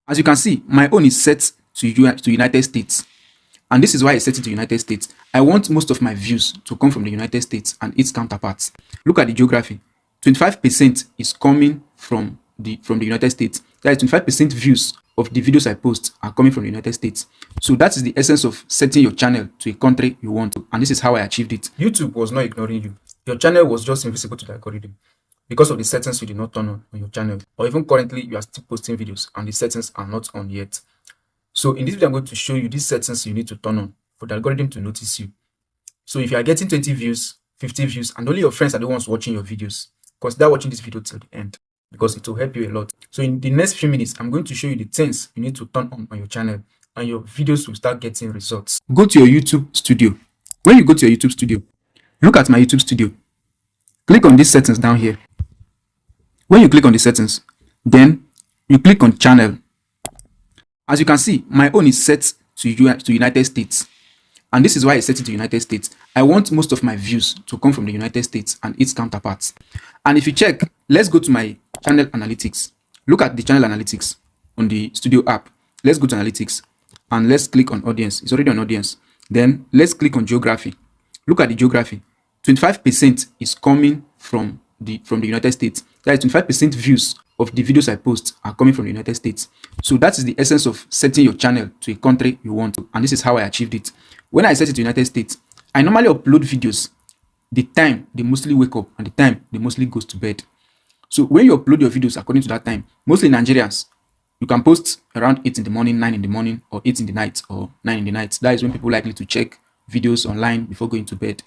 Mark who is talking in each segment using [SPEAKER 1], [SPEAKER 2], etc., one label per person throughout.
[SPEAKER 1] As you can see, my own is set to United States. And this is why I set it to United States. I want most of my views to come from the United States and its counterparts. Look at the geography. 25% is coming from the United States. That is 25% views of the videos I post are coming from the United States. So that is the essence of setting your channel to a country you want to. And this is how I achieved it. YouTube was not ignoring you. Your channel was just invisible to the algorithm because of the settings you did not turn on your channel. Or even currently, you are still posting videos and the settings are not on yet. So in this video, I'm going to show you these settings you need to turn on for the algorithm to notice you. So if you are getting 20 views, 50 views, and only your friends are the ones watching your videos, consider watching this video till the end because it will help you a lot. So in the next few minutes, I'm going to show you the things you need to turn on your channel and your videos will start getting results. Go to your YouTube studio. When you go to your YouTube studio, look at my YouTube studio. Click on these settings down here. When you click on the settings, then you click on channel. As you can see, my own is set to United States. And this is why I set it to United States. I want most of my views to come from the United States and its counterparts. And if you check, let's go to my channel analytics. Look at the channel analytics on the studio app. Let's go to analytics and let's click on audience. It's already on audience. Then let's click on geography. Look at the geography. 25% is coming from the United States. That is 25% views of the videos I post are coming from the United States. So that is the essence of setting your channel to a country you want to. And this is how I achieved it. When I set it to United States, I normally upload videos the time they mostly wake up and the time they mostly goes to bed. So when you upload your videos according to that time, mostly Nigerians, you can post around 8 in the morning, 9 in the morning, or 8 in the night, or 9 in the night. That is when people likely to check videos online before going to bed.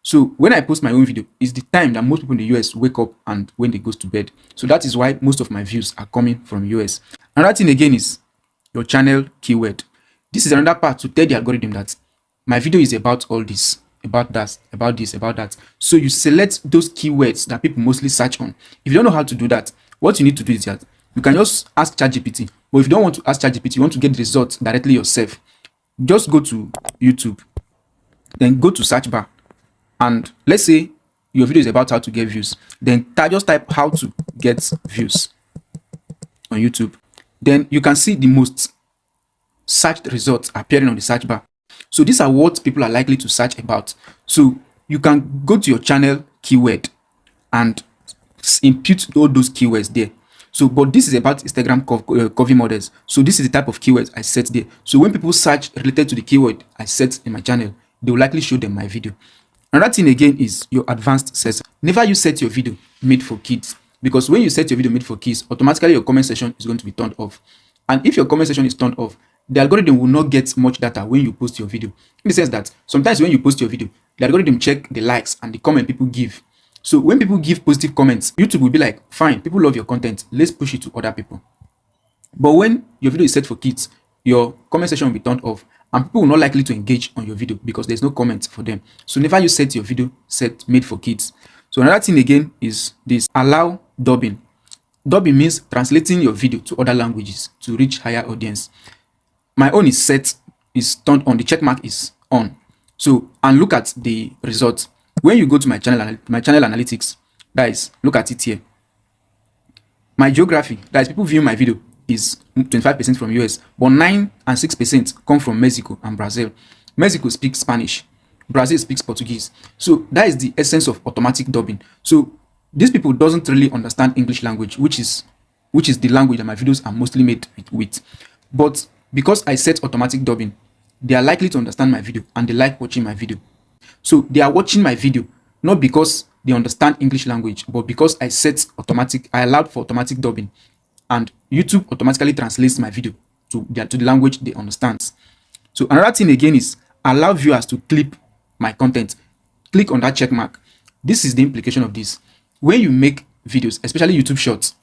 [SPEAKER 1] So when I post my own video, it's the time that most people in the US wake up and when they go to bed. So that is why most of my views are coming from US. Another thing again is your channel keyword. This is another part to tell the algorithm that my video is about all this, about that, about this, about that. So you select those keywords that people mostly search on. If you don't know how to do that, what you need to do is that you can just ask ChatGPT. But if you don't want to ask ChatGPT, you want to get the results directly yourself, just go to YouTube, then go to search bar. And let's say your video is about how to get views. Then just type how to get views on YouTube. Then you can see the most searched results appearing on the search bar. So these are what people are likely to search about. So you can go to your channel keyword and input all those keywords there. So, but this is about Instagram cover models. So this is the type of keywords I set there. So when people search related to the keyword I set in my channel, they will likely show them my video. Another thing again is your advanced settings. Never you set your video made for kids, because when you set your video made for kids, automatically your comment section is going to be turned off. And if your comment section is turned off, the algorithm will not get much data when you post your video. In the sense that sometimes when you post your video, the algorithm check the likes and the comment people give. So when people give positive comments, YouTube will be like, fine, people love your content, let's push it to other people. But when your video is set for kids, your comment section will be turned off and people will not likely to engage on your video because there's no comment for them. So never you set your video made for kids. So another thing again is this: allow dubbing. Dubbing means translating your video to other languages to reach higher audience. My own is turned on, the check mark is on. So, and look at the results. When you go to my channel analytics, guys, look at it here. My geography, guys, people view my video is 25% from US, but 9 and 6% come from Mexico and Brazil. Mexico speaks Spanish, Brazil speaks Portuguese. So that is the essence of automatic dubbing. So these people doesn't really understand English language, which is the language that my videos are mostly made with. But because I set automatic dubbing, they are likely to understand my video and they like watching my video. So they are watching my video not because they understand English language, but because I allowed for automatic dubbing, and YouTube automatically translates my video to the language they understand. So another thing again is allow viewers to clip my content. Click on that check mark. This is the implication of this. When you make videos, especially YouTube shorts,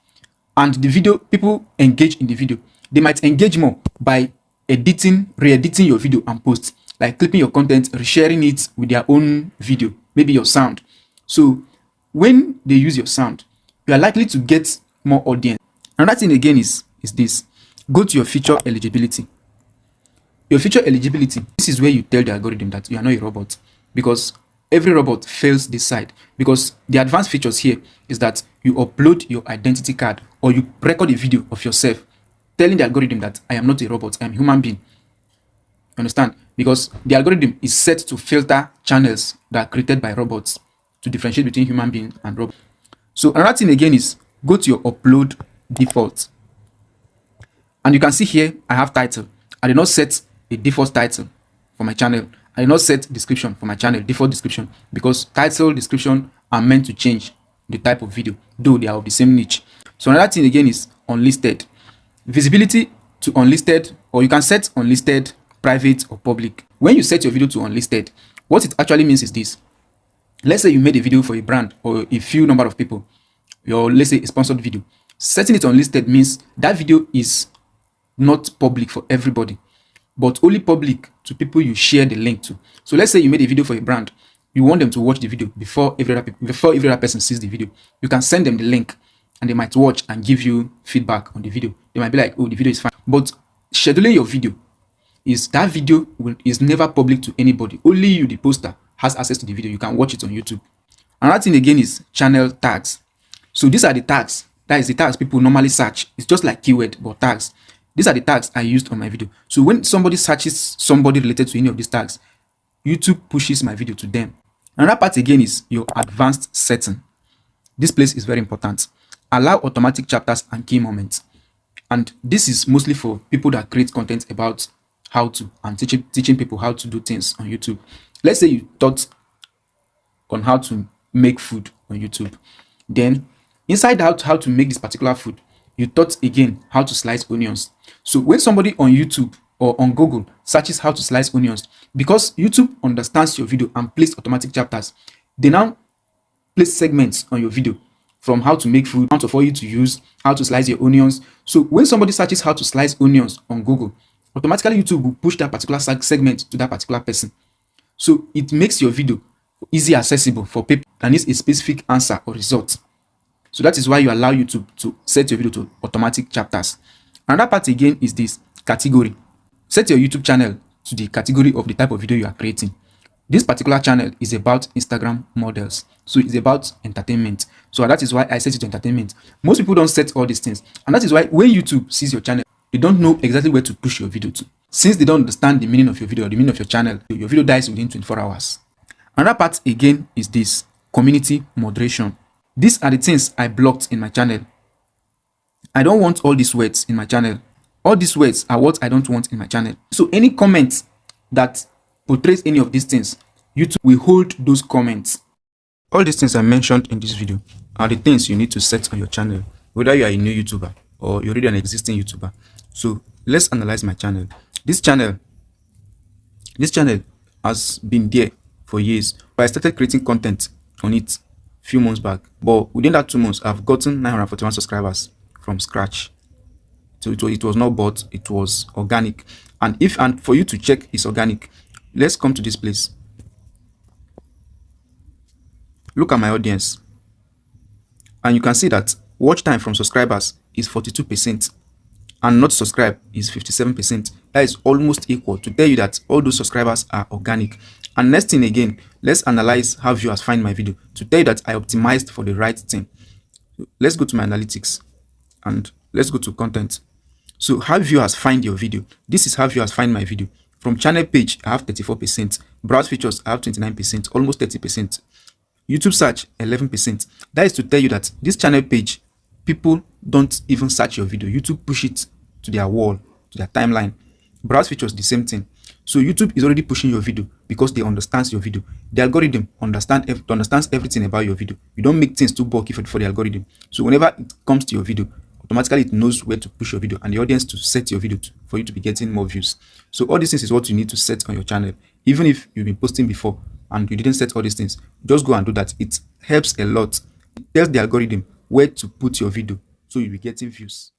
[SPEAKER 1] and the video, people engage in the video, they might engage more by re-editing your video and post, like clipping your content, resharing it with their own video, maybe your sound. So when they use your sound, you are likely to get more audience. Another thing again is this: go to your feature eligibility. Your feature eligibility, this is where you tell the algorithm that you are not a robot, because every robot fails this side. Because the advanced features here is that you upload your identity card or you record a video of yourself telling the algorithm that I am not a robot, I am a human being. You understand? Because the algorithm is set to filter channels that are created by robots to differentiate between human beings and robots. So another thing again is go to your upload default. And you can see here, I have title. I did not set a default title for my channel. I did not set description for my channel, default description, because title, description are meant to change the type of video, though they are of the same niche. So another thing again is unlisted. Visibility to unlisted, or you can set unlisted, private or public. When you set your video to unlisted, what it actually means is this. Let's say you made a video for a brand or a few number of people, or let's say a sponsored video. Setting it unlisted means that video is not public for everybody, but only public to people you share the link to. So let's say you made a video for a brand. You want them to watch the video before every other person sees the video. You can send them the link and they might watch and give you feedback on the video. They might be like, oh, the video is fine. But scheduling your video is that video is never public to anybody. Only you, the poster, has access to the video. You can watch it on YouTube. Another thing again is channel tags. So these are the tags. That is the tags people normally search. It's just like keyword, but tags. These are the tags I used on my video. So when somebody searches somebody related to any of these tags, YouTube pushes my video to them. Another part again is your advanced setting. This place is very important. Allow automatic chapters and key moments. And this is mostly for people that create content about how to, and teaching people how to do things on YouTube. Let's say you taught on how to make food on YouTube. Then inside how to make this particular food, you taught again how to slice onions. So when somebody on YouTube or on Google searches how to slice onions, because YouTube understands your video and places automatic chapters, they now place segments on your video from how to make food, how to for you to use, how to slice your onions. So when somebody searches how to slice onions on Google, automatically YouTube will push that particular segment to that particular person. So it makes your video easy accessible for people that needs a specific answer or result. So that is why you allow YouTube to set your video to automatic chapters. Another part again is this category. Set your YouTube channel to the category of the type of video you are creating. This particular channel is about Instagram models. So it's about entertainment. So that is why I set it to entertainment. Most people don't set all these things. And that is why when YouTube sees your channel, they don't know exactly where to push your video to. Since they don't understand the meaning of your video or the meaning of your channel, your video dies within 24 hours. Another part again is this community moderation. These are the things I blocked in my channel. I don't want all these words in my channel. All these words are what I don't want in my channel. So any comment that portrays any of these things, YouTube will hold those comments. All these things I mentioned in this video are the things you need to set on your channel, whether you are a new YouTuber or you're already an existing YouTuber. So let's analyze my channel. This channel has been there for years, but I started creating content on it a few months back. But within that 2 months, I've gotten 941 subscribers from scratch. So it was not bought, it was organic. And for you to check it's organic, let's come to this place. Look at my audience. And you can see that watch time from subscribers is 42%. And not subscribe is 57%. That is almost equal to tell you that all those subscribers are organic. And next thing again, let's analyze how viewers find my video to tell you that I optimized for the right thing. Let's go to my analytics and let's go to content. So how viewers find your video. This is how viewers find my video. From channel page, I have 34%. Browse features, I have 29%, almost 30%. YouTube search, 11%. That is to tell you that this channel page, people don't even search your video. YouTube push it to their wall, to their timeline. Browse features, the same thing. So YouTube is already pushing your video because they understand your video. The algorithm understands everything about your video. You don't make things too bulky for the algorithm. So whenever it comes to your video, automatically it knows where to push your video and the audience to set your video for you to be getting more views. So all these things is what you need to set on your channel. Even if you've been posting before and you didn't set all these things, just go and do that. It helps a lot. It tells the algorithm where to put your video so you'll be getting views.